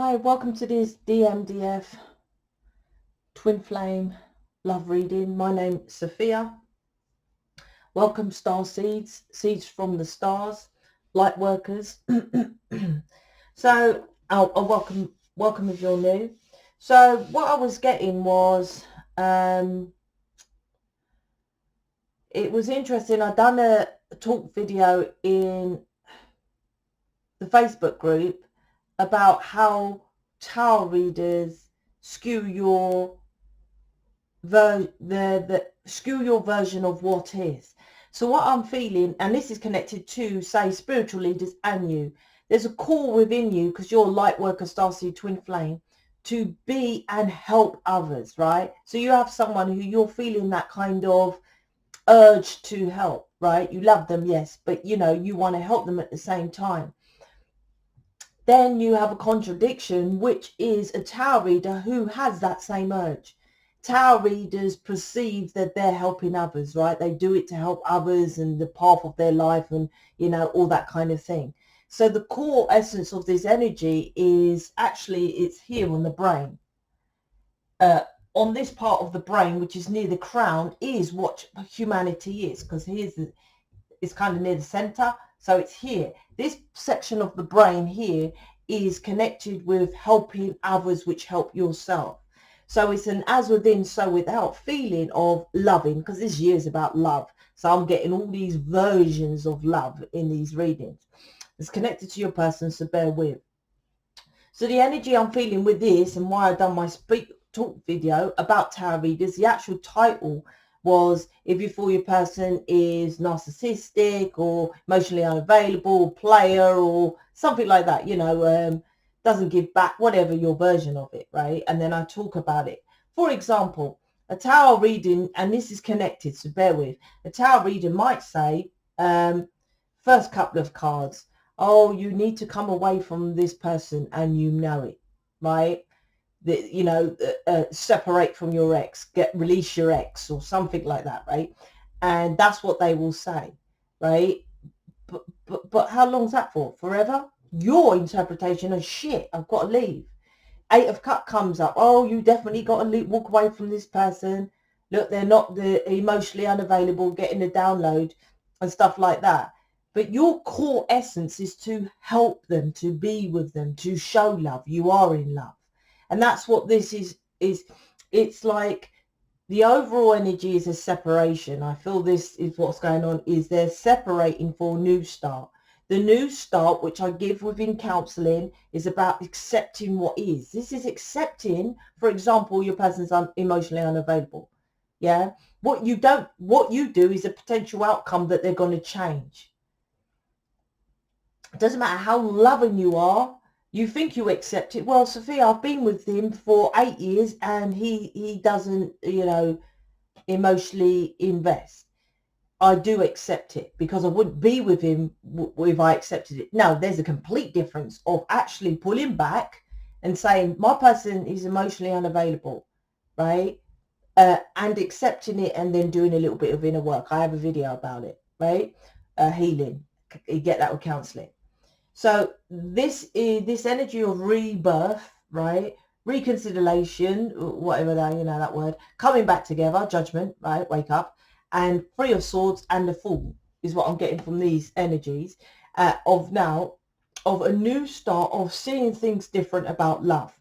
Hi, welcome to this DMDF Twin Flame love reading. My name is Sophia. Welcome Starseeds, seeds from the stars, lightworkers. So welcome if you're new. So what I was getting was it was interesting. I'd done a talk video in the Facebook group about how tarot readers skew your skew your version of what is. So what I'm feeling, and this is connected to, say, spiritual leaders and you, there's a call within you, because you're light worker, starseed, twin flame, to be and help others, right? So you have someone who you're feeling that kind of urge to help, right? You love them, yes, but you know, you want to help them at the same time. Then you have a contradiction, which is a tarot reader who has that same urge. Tarot readers perceive that they're helping others, right? They do it to help others and the path of their life and, you know, all that kind of thing. So the core essence of this energy is actually, it's here on the brain. On this part of the brain, which is near the crown, is what humanity is, because it's kind of near the center. So it's here. This section of the brain here is connected with helping others, which help yourself. So it's an as within, so without feeling of loving, because this year is about love. So I'm getting all these versions of love in these readings. It's connected to your person, so bear with. So the energy I'm feeling with this, and why I've done my talk video about tarot readers, the actual title was if you feel your person is narcissistic or emotionally unavailable, player, or something like that, you know, doesn't give back, whatever your version of it, right? And then I talk about it. For example, a tarot reading, and this is connected, so bear with, a tarot reader might say, first couple of cards, oh, you need to come away from this person, and you know it, right? That, you know, separate from your ex, release your ex, or something like that, right? And that's what they will say, right? But how long's that for? Forever? Your interpretation is shit, I've got to leave. Eight of Cups comes up, oh, you definitely got to walk away from this person. Look, they're not the emotionally unavailable, getting the download and stuff like that. But your core essence is to help them, to be with them, to show love. You are in love. And that's what this is. It's like the overall energy is a separation. I feel this is what's going on, is they're separating for a new start. The new start, which I give within counseling, is about accepting what is. This is accepting, for example, your person's emotionally unavailable. Yeah. What you do is a potential outcome that they're going to change. It doesn't matter how loving you are. You think you accept it. Well, Sophia, I've been with him for 8 years and he doesn't, you know, emotionally invest. I do accept it because I wouldn't be with him if I accepted it. No, there's a complete difference of actually pulling back and saying my person is emotionally unavailable, right? And accepting it and then doing a little bit of inner work. I have a video about it, right? Healing. You get that with counseling. So this is this energy of rebirth, right? Reconsideration, whatever that, you know, that word, coming back together, judgment, right? Wake up. And Three of Swords and the Fool is what I'm getting from these energies of a new start, of seeing things different about love.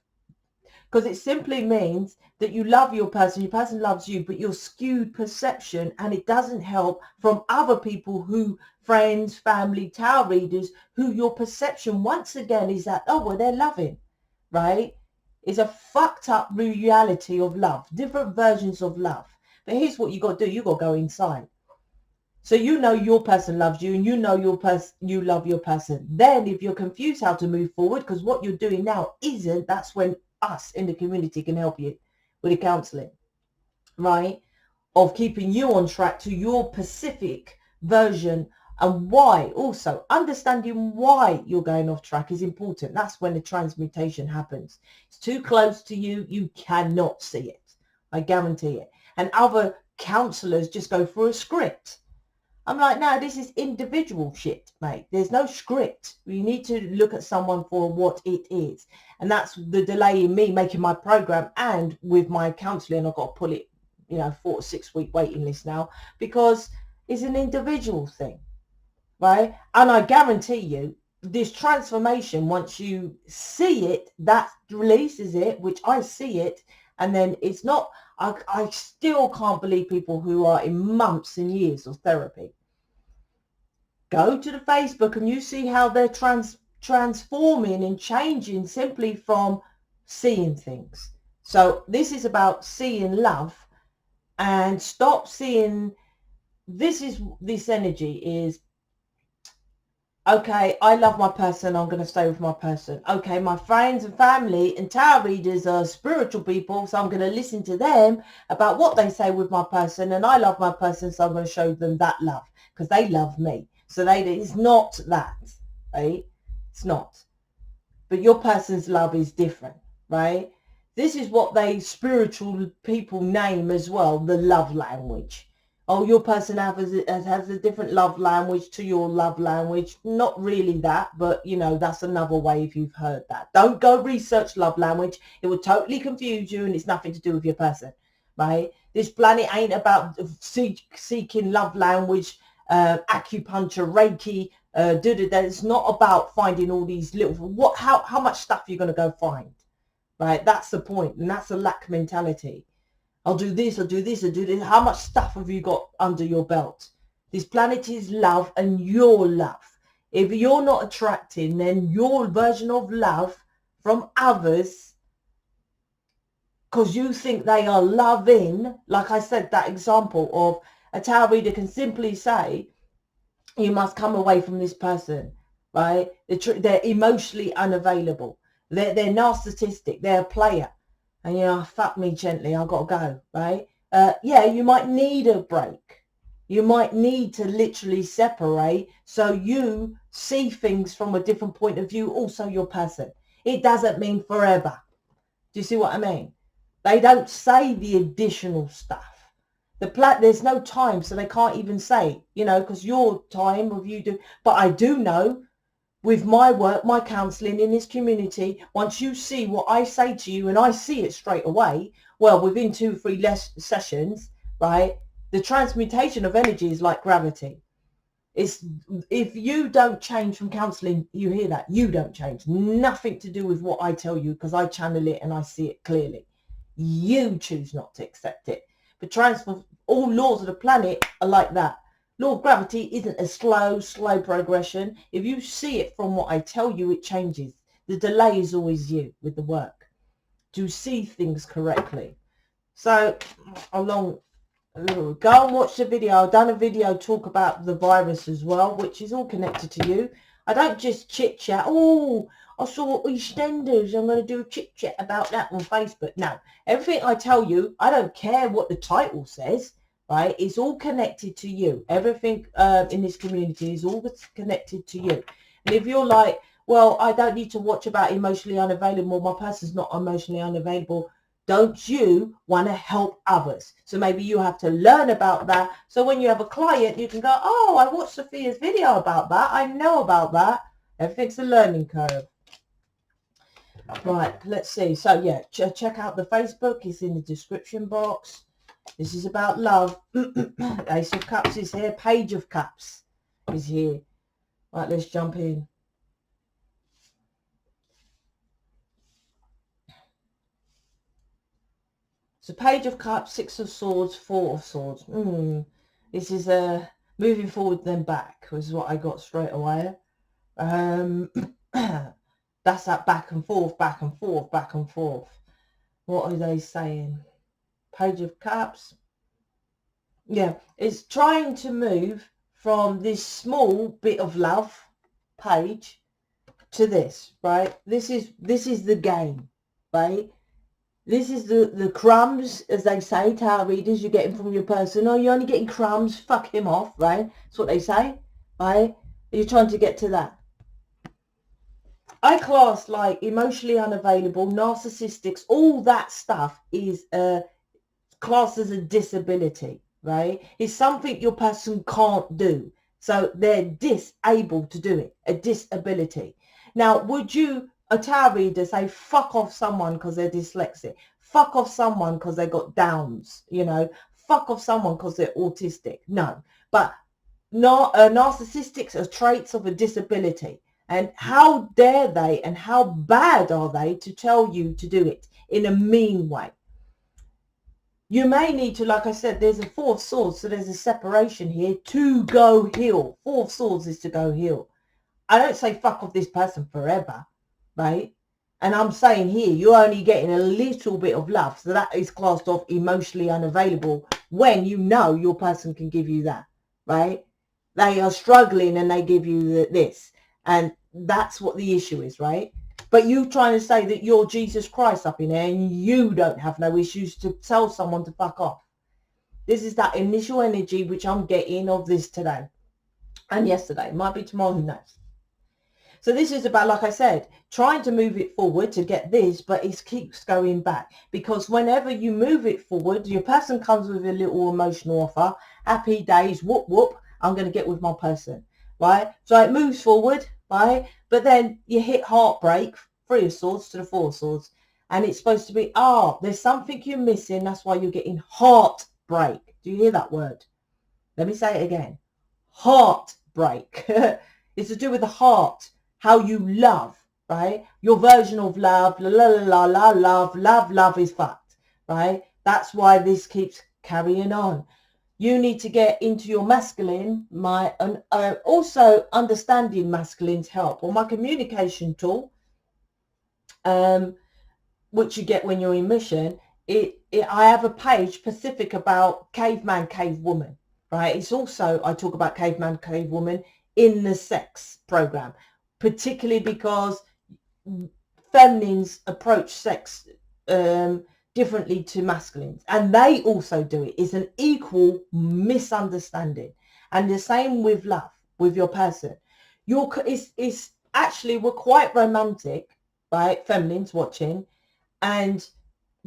Because it simply means that you love your person loves you, but you're skewed perception, and it doesn't help from other people who, friends, family, tarot readers, who your perception once again is that, oh, well, they're loving, right? It's a fucked up reality of love, different versions of love. But here's what you got to do. You got to go inside. So you know your person loves you, and you know you love your person. Then if you're confused how to move forward, because what you're doing now isn't, that's when us in the community can help you with the counseling, right? Of keeping you on track to your specific version, and why. Also, understanding why you're going off track is important. That's when the transmutation happens. It's too close to you. You cannot see it. I guarantee it. And other counselors just go through a script. I'm like, no, this is individual shit, mate. There's no script. You need to look at someone for what it is. And that's the delay in me making my program, and with my counselling, I've got to pull it, 4 to 6 week waiting list now, because it's an individual thing, right? And I guarantee you, this transformation, once you see it, that releases it, which I see it. And then it's not, I still can't believe people who are in months and years of therapy. Go to the Facebook and you see how they're transforming and changing simply from seeing things. So this is about seeing love, and stop seeing, this energy is, okay, I love my person, I'm going to stay with my person. Okay, my friends and family and tarot readers are spiritual people, so I'm going to listen to them about what they say with my person, and I love my person, so I'm going to show them that love because they love me. So it's not that, right? It's not. But your person's love is different, right? This is what they spiritual people name as well, the love language. Oh, your person has a different love language to your love language. Not really that, but that's another way if you've heard that. Don't go research love language. It will totally confuse you, and it's nothing to do with your person, right? This planet ain't about seeking love language, acupuncture, Reiki, it's not about finding all these little, how much stuff you're going to go find, right? That's the point, and that's a lack mentality. I'll do this, I'll do this, I'll do this. How much stuff have you got under your belt? This planet is love, and your love. If you're not attracting then your version of love from others because you think they are loving, like I said, that example of a tarot reader can simply say, you must come away from this person, right? They're emotionally unavailable. They're narcissistic. They're a player. And, fuck me gently. I've got to go, right? Yeah, you might need a break. You might need to literally separate so you see things from a different point of view, also your person. It doesn't mean forever. Do you see what I mean? They don't say the additional stuff. There's no time, so they can't even say, because your time of you do. But I do know with my work, my counselling in this community, once you see what I say to you, and I see it straight away, well, within 2 or 3 less sessions, right, the transmutation of energy is like gravity. It's, if you don't change from counselling, you hear that, you don't change. Nothing to do with what I tell you, because I channel it and I see it clearly. You choose not to accept it. But all laws of the planet are like that. Law of gravity isn't a slow progression. If you see it from what I tell you, it changes. The delay is always you with the work to see things correctly. So go and watch the video. I've done a video talk about the virus as well, which is all connected to you. I don't just chit chat. Oh, I saw EastEnders, I'm going to do a chit chat about that on Facebook. No, everything I tell you, I don't care what the title says, right? It's all connected to you. Everything in this community is all connected to you. And if you're like, well, I don't need to watch about emotionally unavailable, my person's not emotionally unavailable, don't you want to help others? So maybe you have to learn about that. So when you have a client, you can go, oh, I watched Sophia's video about that. I know about that. Everything's a learning curve. Right, let's see. So yeah, check out the Facebook. It's in the description box. This is about love. Ace of Cups is here. Page of Cups is here. Right, let's jump in. So Page of Cups, Six of Swords, Four of Swords. This is moving forward then back was what I got straight away. That's that back and forth, back and forth, back and forth. What are they saying? Page of Cups. Yeah, it's trying to move from this small bit of love page to this, right? This is the game, right? This is the crumbs, as they say, tarot readers, you're getting from your person. Oh, you're only getting crumbs, fuck him off, right? That's what they say, right? You're trying to get to that. I class like emotionally unavailable, narcissistics, all that stuff is classed as a disability, right? It's something your person can't do. So they're disabled to do it, a disability. Now, would you, a tarot reader, say fuck off someone because they're dyslexic? Fuck off someone because they got Downs, you know? Fuck off someone because they're autistic? No. But narcissistics are traits of a disability. And how dare they and how bad are they to tell you to do it in a mean way? You may need to, like I said, there's a Four of Swords, so there's a separation here to go heal. Four of Swords is to go heal. I don't say fuck off this person forever, right? And I'm saying here, you're only getting a little bit of love. So that is classed off emotionally unavailable when you know your person can give you that, right? They are struggling and they give you this. And that's what the issue is, right? But you trying to say that you're Jesus Christ up in there and you don't have no issues to tell someone to fuck off. This is that initial energy which I'm getting of this today and yesterday. Might be tomorrow, who knows? So this is about, like I said, trying to move it forward to get this, but it keeps going back. Because whenever you move it forward, your person comes with a little emotional offer. Happy days, whoop, whoop, I'm going to get with my person, right? So it moves forward, right? But then you hit heartbreak, Three of Swords to the Four of Swords. And it's supposed to be, there's something you're missing. That's why you're getting heartbreak. Do you hear that word? Let me say it again. Heartbreak. It's to do with the heart. How you love, right? Your version of love, love is fucked, right? That's why this keeps carrying on. You need to get into your masculine, also understanding masculine's help, or my communication tool, which you get when you're in mission. I have a page specific about caveman, cavewoman, right? It's also, I talk about caveman, cavewoman in the sex program, particularly because feminines approach sex differently to masculines, and they also do it. It's an equal misunderstanding. And the same with love, with your person. It's actually, we're quite romantic, right? Feminines watching, and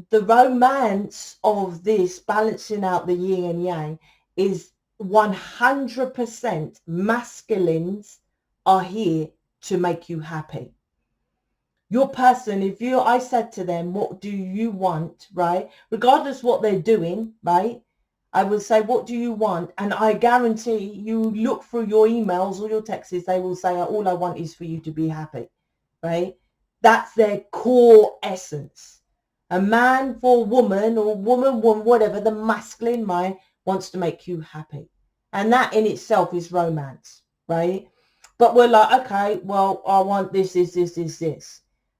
the romance of this balancing out the yin and yang is 100% masculines are here to make you happy. Your person, I said to them, what do you want, right? Regardless what they're doing, right? I will say, what do you want? And I guarantee you look through your emails or your texts, they will say, all I want is for you to be happy, right? That's their core essence. A man for woman, or woman, whatever, the masculine mind wants to make you happy. And that in itself is romance, right? But we're like, okay, well, I want this,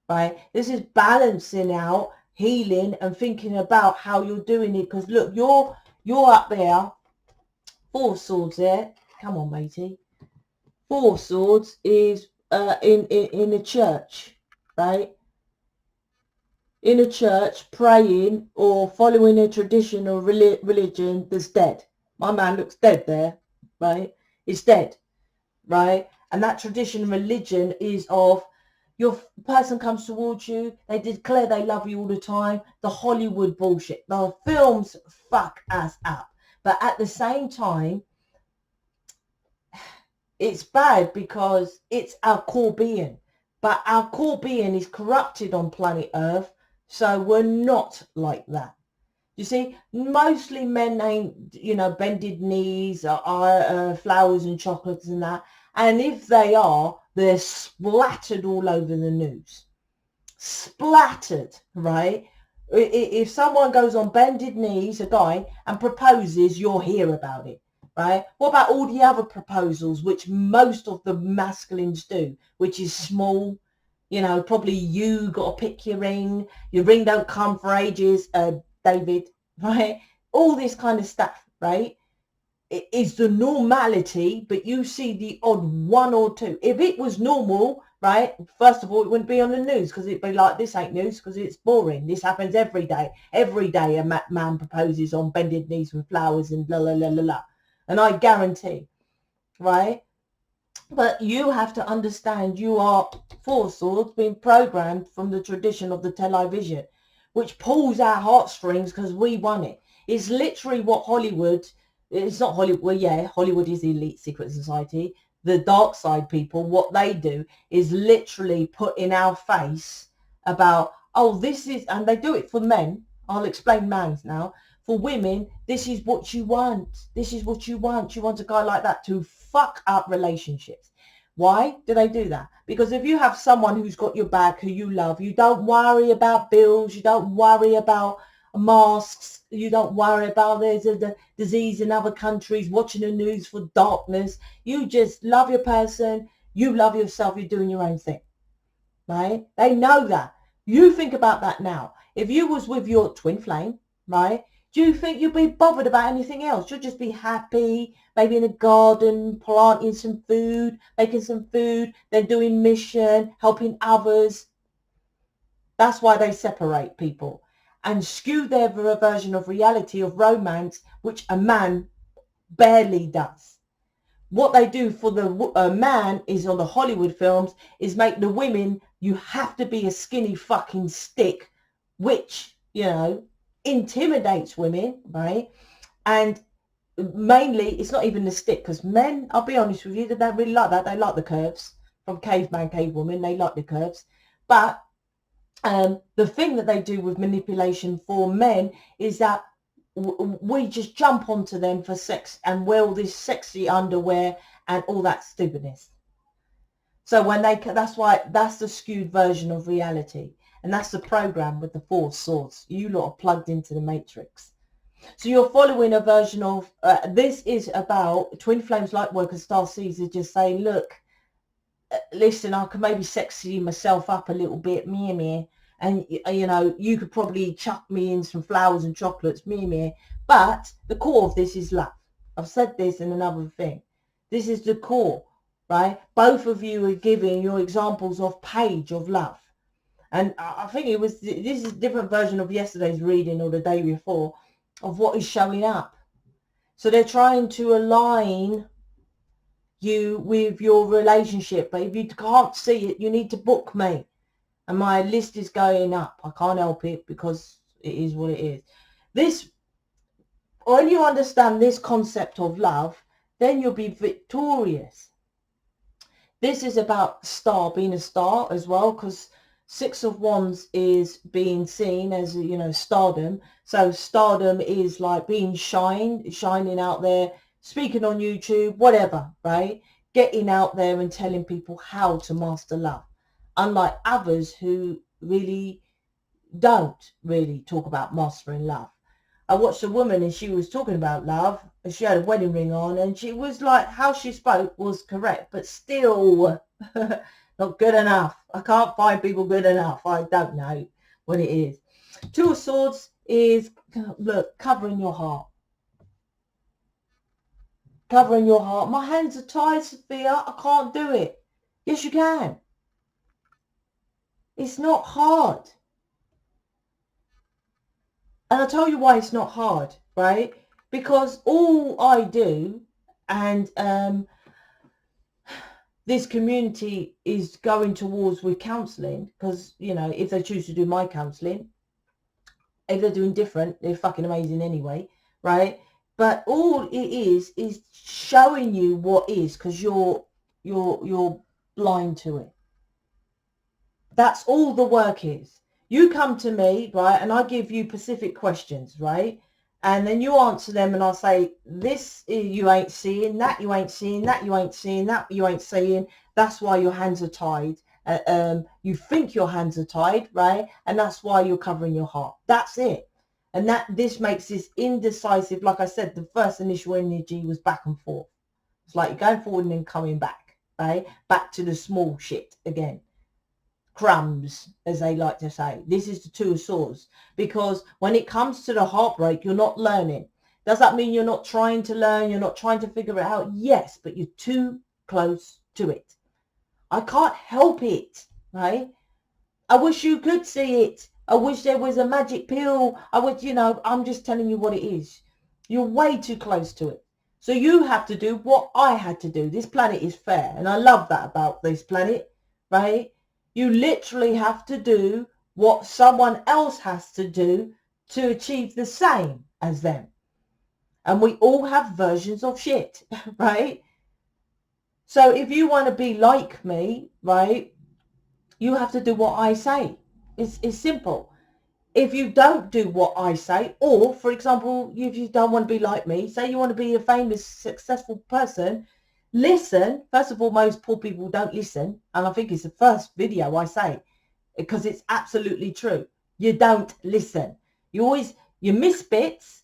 right? This is balancing out, healing, and thinking about how you're doing it. Because look, you're up there, Four of Swords there. Come on, matey. Four of Swords is in a church, right? In a church, praying or following a tradition or religion that's dead. My man looks dead there, right? It's dead, right? And that tradition, religion is of your person comes towards you, they declare they love you all the time. The Hollywood bullshit. The films fuck us up. But at the same time, it's bad because it's our core being. But our core being is corrupted on planet Earth. So we're not like that. You see, mostly men ain't, bended knees, flowers and chocolates and that. And if they are, they're splattered all over the news. Splattered, right? If someone goes on bended knees, a guy, and proposes, you'll hear about it, right? What about all the other proposals, which most of the masculines do, which is small? Probably you got to pick your ring don't come for ages, David, right? All this kind of stuff, right? It is the normality, but you see the odd one or two. If it was normal, right, first of all, it wouldn't be on the news, because it'd be like, this ain't news because it's boring. This happens every day. Every day a man proposes on bended knees with flowers and la la la la la. And I guarantee, right? But you have to understand you are Four Swords being programmed from the tradition of the television, which pulls our heartstrings because we want it. It's literally what Hollywood it's not Hollywood. Well, yeah, Hollywood is the elite secret society. The dark side people, what they do is literally put in our face about, oh, this is, and they do it for men. I'll explain mans now. For women, this is what you want. This is what you want. You want a guy like that to fuck up relationships. Why do they do that? Because if you have someone who's got your back, who you love, you don't worry about bills, you don't worry about masks, you don't worry about there's a disease in other countries, watching the news for darkness. You just love your person, you love yourself, you're doing your own thing, right? They know that. You think about that now. If you was with your twin flame, right, do you think you'd be bothered about anything else? You'll just be happy, maybe in a garden, planting some food, making some food, then doing mission, helping others. That's why they separate people and skew their version of reality, of romance, which a man barely does. What they do for the man is, on the Hollywood films, is make the women, you have to be a skinny fucking stick, which, you know, intimidates women, right? And mainly, it's not even the stick, because men, I'll be honest with you, they don't really like that. They like the curves. From caveman, cavewoman, they like the curves. But the thing that they do with manipulation for men is that we just jump onto them for sex and wear all this sexy underwear and all that stupidness. So when they, that's why, that's the skewed version of reality. And that's the program with the 4 swords. You lot are plugged into the matrix. So you're following a version of, this is about twin flames, light workers, starseeds are just saying, look, listen, I can maybe sexy myself up a little bit, me. And, you know, you could probably chuck me in some flowers and chocolates, me. But the core of this is love. I've said this in another thing. This is the core, right? Both of you are giving your examples of page of love. And I think it was, this is a different version of yesterday's reading or the day before of what is showing up. So they're trying to align you with your relationship. But if you can't see it, you need to book me. And my list is going up. I can't help it because it is what it is. This, when you understand this concept of love, then you'll be victorious. This is about star, being a star as well, because 6 of Wands is being seen as, you know, stardom. So stardom is like being shining out there, speaking on YouTube, whatever, right? Getting out there and telling people how to master love. Unlike others who really don't really talk about mastering love. I watched a woman and she was talking about love and she had a wedding ring on and she was like, how she spoke was correct, but still not good enough. I can't find people good enough. I don't know what it is. 2 of Swords is, look, covering your heart. Covering your heart. My hands are tied, Sophia. I can't do it. Yes, you can. It's not hard. And I'll tell you why it's not hard, right? Because all I do, and this community is going towards with counselling, because, you know, if they choose to do my counselling, if they're doing different, they're fucking amazing anyway, right? But all it is showing you what is, because you're blind to it. That's all the work is. You come to me, right, and I give you specific questions, right? And then you answer them and I'll say, this you ain't seeing, that you ain't seeing, that you ain't seeing, that you ain't seeing. That's why your hands are tied. You think your hands are tied, right? And that's why you're covering your heart. That's it. And this makes this indecisive. Like I said, the first initial energy was back and forth. It's like you're going forward and then coming back, right? Back to the small shit again. Crumbs, as they like to say. This is the 2 of Swords, because when it comes to the heartbreak, you're not learning. Does that mean you're not trying to learn? You're not trying to figure it out? Yes, but you're too close to it. I can't help it, right? I wish you could see it. I wish there was a magic pill. I would, you know, I'm just telling you what it is. You're way too close to it. So you have to do what I had to do. This planet is fair, and I love that about this planet, right? You literally have to do what someone else has to do to achieve the same as them. And we all have versions of shit, right? So if you want to be like me, right, you have to do what I say. It's simple. If you don't do what I say, or for example, if you don't want to be like me, say you want to be a famous, successful person, listen. First of all, most poor people don't listen. And I think it's the first video I say, because it's absolutely true. You don't listen. You miss bits,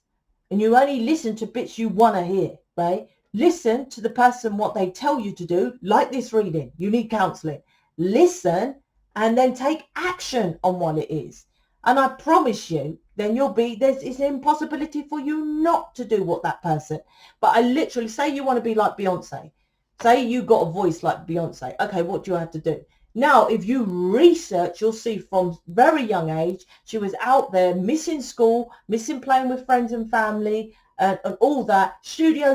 and you only listen to bits you want to hear, right? Listen to the person, what they tell you to do, like this reading. You need counseling. Listen, and then take action on what it is. And I promise you, then it's an impossibility for you not to do what that person. But I literally, say you want to be like Beyonce. Say you got a voice like Beyonce. Okay, what do you have to do? Now, if you research, you'll see from very young age, she was out there missing school, missing playing with friends and family, and all that. Studio.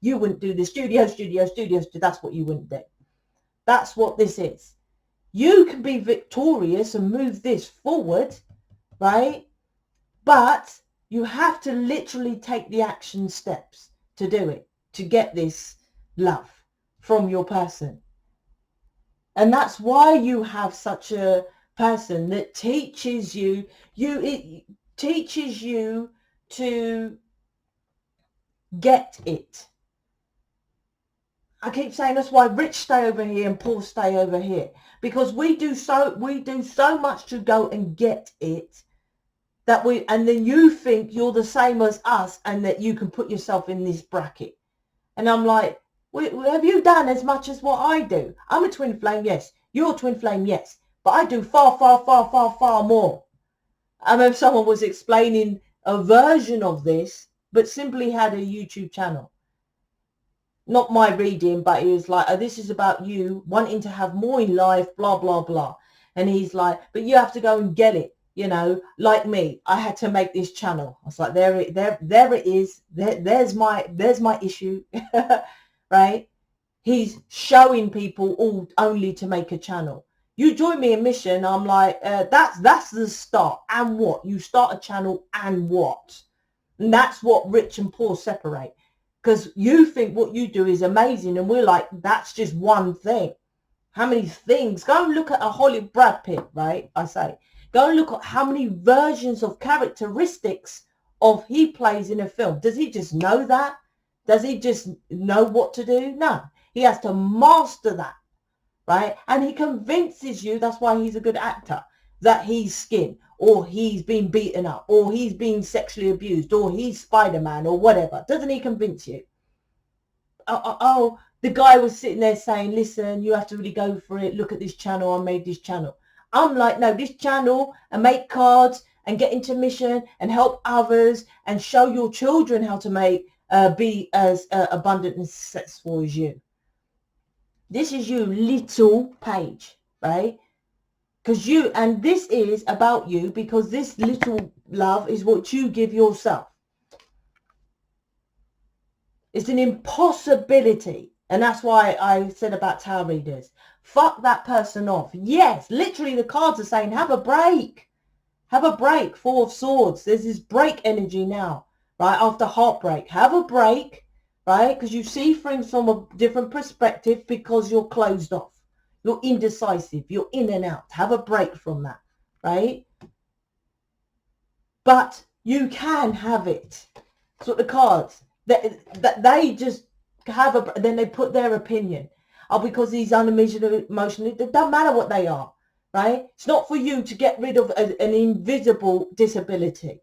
You wouldn't do the studio. That's what you wouldn't do. That's what this is. You can be victorious and move this forward, right? But you have to literally take the action steps to do it, to get this love from your person. And that's why you have such a person that teaches you, it teaches you to get it. I keep saying that's why rich stay over here and poor stay over here, because we do so much to go and get it, and then you think you're the same as us and that you can put yourself in this bracket. And I'm like, have you done as much as what I do? I'm a twin flame, yes. You're a twin flame, yes. But I do far, far, far, far, far more. I remember someone was explaining a version of this, but simply had a YouTube channel. Not my reading, but he was like, oh, this is about you wanting to have more in life, blah, blah, blah. And he's like, but you have to go and get it. You know, like me, I had to make this channel. I was like, there it is. There's my issue, right? He's showing people all only to make a channel. You join me in mission. I'm like, that's the start. And what? You start a channel and what? And that's what rich and poor separate. Because you think what you do is amazing, and we're like, that's just one thing. How many things? Go and look at a Hollywood Brad Pitt, right? I say, go and look at how many versions of characteristics of he plays in a film. Does he just know that? Does he just know what to do? No, he has to master that, right? And he convinces you, that's why he's a good actor, that he's skin, or he's been beaten up, or he's been sexually abused, or he's Spider-Man, or whatever. Doesn't he convince you? Oh, the guy was sitting there saying, listen, you have to really go for it. Look at this channel. I made this channel. I'm like, no, this channel, and make cards and get into mission and help others and show your children how to be as abundant and successful as you. This is you, little page, right? And this is about you, because this little love is what you give yourself. It's an impossibility. And that's why I said about tarot readers, fuck that person off. Yes, literally the cards are saying, have a break. Have a break. Four of Swords. There's this break energy now, right? After heartbreak. Have a break, right? Because you see things from a different perspective, because you're closed off. You're indecisive. You're in and out. Have a break from that, right? But you can have it. That's what the cards, that they just have then they put their opinion. Oh, because he's unemotional, it doesn't matter what they are, right? It's not for you to get rid of an invisible disability.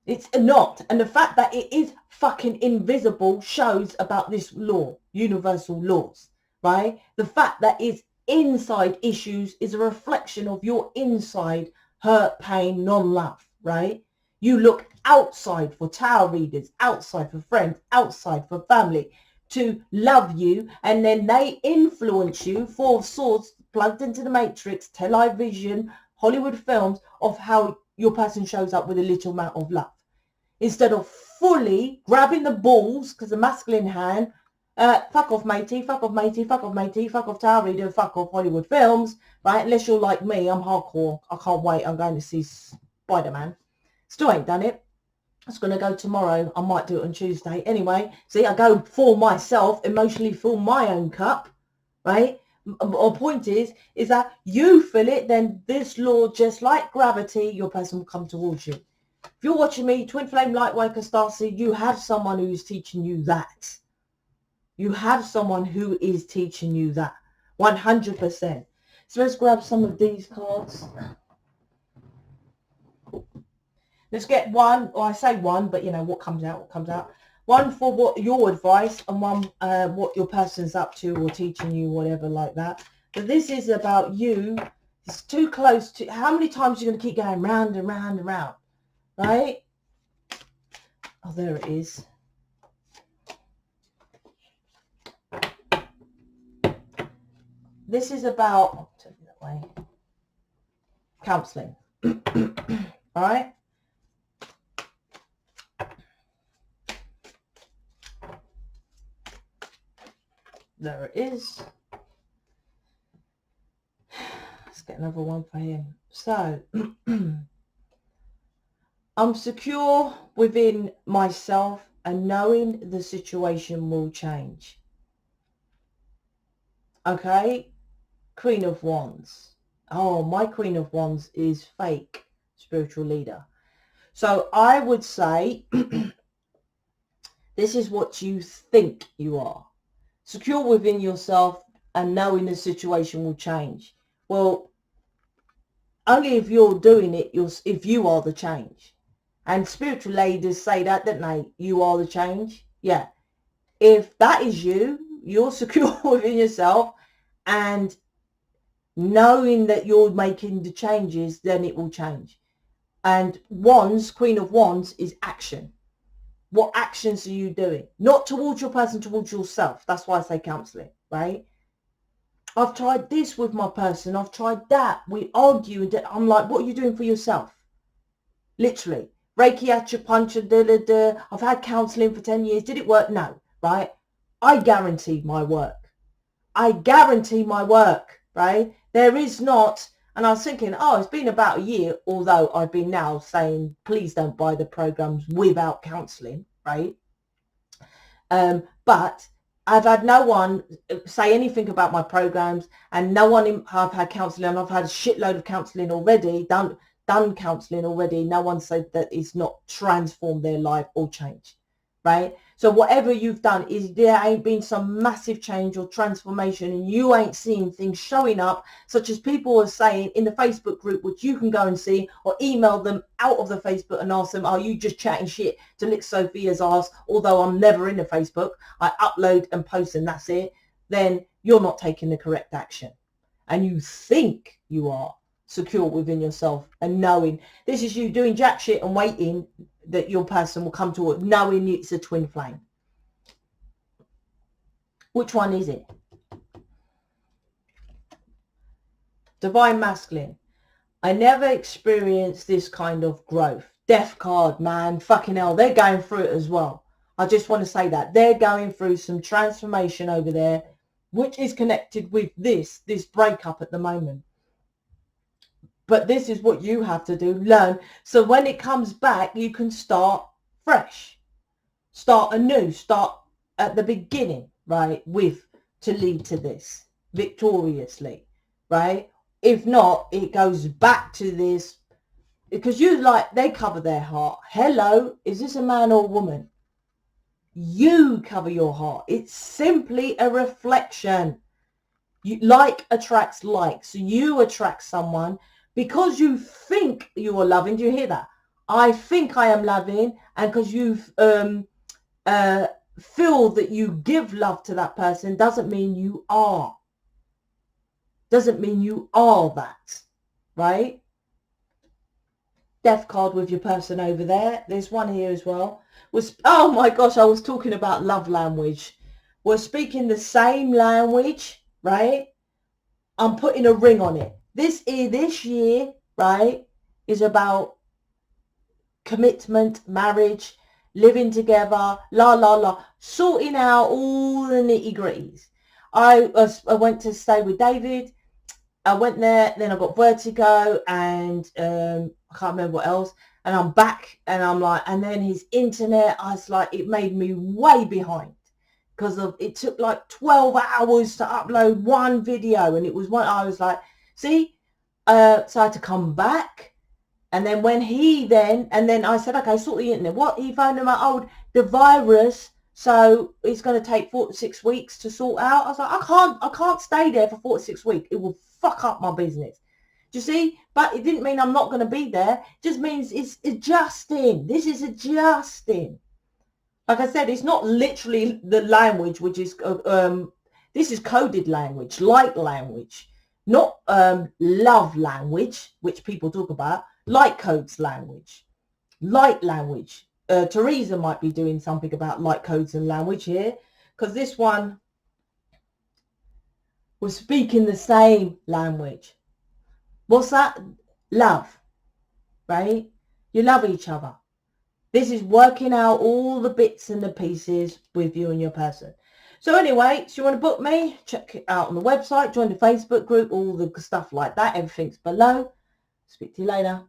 It's not. And the fact that it is fucking invisible shows about this law, universal laws, right? The fact that it's inside issues is a reflection of your inside hurt, pain, non-love, right? You look outside for tarot readers, outside for friends, outside for family to love you, and then they influence you. Four of Swords, plugged into the matrix, television, Hollywood films, of how your person shows up with a little amount of love. Instead of fully grabbing the balls, because the masculine hand, fuck off matey, fuck off matey, fuck off matey, fuck off tarot reader, fuck off Hollywood films, right? Unless you're like me, I'm hardcore. I can't wait. I'm going to see Spider-Man. Still ain't done it. It's going to go tomorrow. I might do it on Tuesday. Anyway, see, I go for myself, emotionally fill my own cup, right? Our point is that you fill it, then this law, just like gravity, your person will come towards you. If you're watching me, Twin Flame, Lightworker, Starseed, you have someone who's teaching you that. You have someone who is teaching you that. 100%. So let's grab some of these cards. Let's get one, or I say one, but you know, what comes out, what comes out. One for what your advice, and one what your person's up to or teaching you, whatever like that. But this is about you. It's too close to, how many times you're going to keep going round and round and round, right? Oh, there it is. This is about, I'll turn it that way, counselling. All right? There it is. Let's get another one for him. So, I'm secure within myself and knowing the situation will change. Okay? Queen of Wands. Oh, my Queen of Wands is fake spiritual leader. So I would say this is what you think you are. Secure within yourself and knowing the situation will change. Well, only if you're doing it, if you are the change. And spiritual leaders say that, don't they? You are the change. Yeah. If that is you, you're secure within yourself and knowing that you're making the changes, then it will change. And Wands, Queen of Wands, is action. What actions are you doing? Not towards your person, towards yourself. That's why I say counselling, right? I've tried this with my person. I've tried that. We argue. And I'm like, what are you doing for yourself? Literally. Reiki, acupuncture, I've had counselling for 10 years. Did it work? No, right? I guarantee my work. I guarantee my work, right? There is not, and I was thinking, oh, it's been about a year, although I've been now saying, please don't buy the programs without counselling, right? But I've had no one say anything about my programs, and no one I've had counselling, and I've had a shitload of counselling already, done counselling already. No one said that it's not transformed their life or changed, right? So whatever you've done, is there ain't been some massive change or transformation, and you ain't seeing things showing up, such as people are saying in the Facebook group, which you can go and see, or email them out of the Facebook and ask them, are you just chatting shit to lick Sophia's ass? Although I'm never in the Facebook, I upload and post and that's it. Then you're not taking the correct action. And you think you are secure within yourself and knowing this is you doing jack shit and waiting that your person will come toward, knowing it's a twin flame. Which one is it? Divine Masculine. I never experienced this kind of growth. Death card, man. Fucking hell. They're going through it as well. I just want to say that. They're going through some transformation over there, which is connected with this breakup at the moment. But this is what you have to do, learn. So when it comes back, you can start fresh. Start anew. Start at the beginning, right? To lead to this victoriously, right? If not, it goes back to this. Because they cover their heart. Hello, is this a man or a woman? You cover your heart. It's simply a reflection. Like attracts like. So you attract someone because you think you are loving. Do you hear that? I think I am loving, and because you feel that you give love to that person doesn't mean you are. Doesn't mean you are that, right? Death card with your person over there. There's one here as well. Oh my gosh, I was talking about love language. We're speaking the same language, right? I'm putting a ring on it. This year, right, is about commitment, marriage, living together, sorting out all the nitty-gritties. I went to stay with David. I went there, then I got vertigo, and I can't remember what else. And I'm back, and I'm like, and then his internet, I was like, it made me way behind because of it took like 12 hours to upload one video, and it was one. I was like, see, so I had to come back. And then when and then I said, okay, sort the internet. What? He phoned him out, the virus. So it's going to take 4 to 6 weeks to sort out. I was like, I can't stay there for 4 to 6 weeks. It will fuck up my business. Do you see? But it didn't mean I'm not going to be there. It just means it's adjusting. This is adjusting. Like I said, it's not literally the language, which is, this is coded language, light language, not love language, which people talk about. Light codes language, light language. Teresa might be doing something about light codes and language here, because this one was speaking the same language. What's that? Love, right? You love each other. This is working out all the bits and the pieces with you and your person. So anyway, so you want to book me, check it out on the website, join the Facebook group, all the stuff like that. Everything's below. Speak to you later.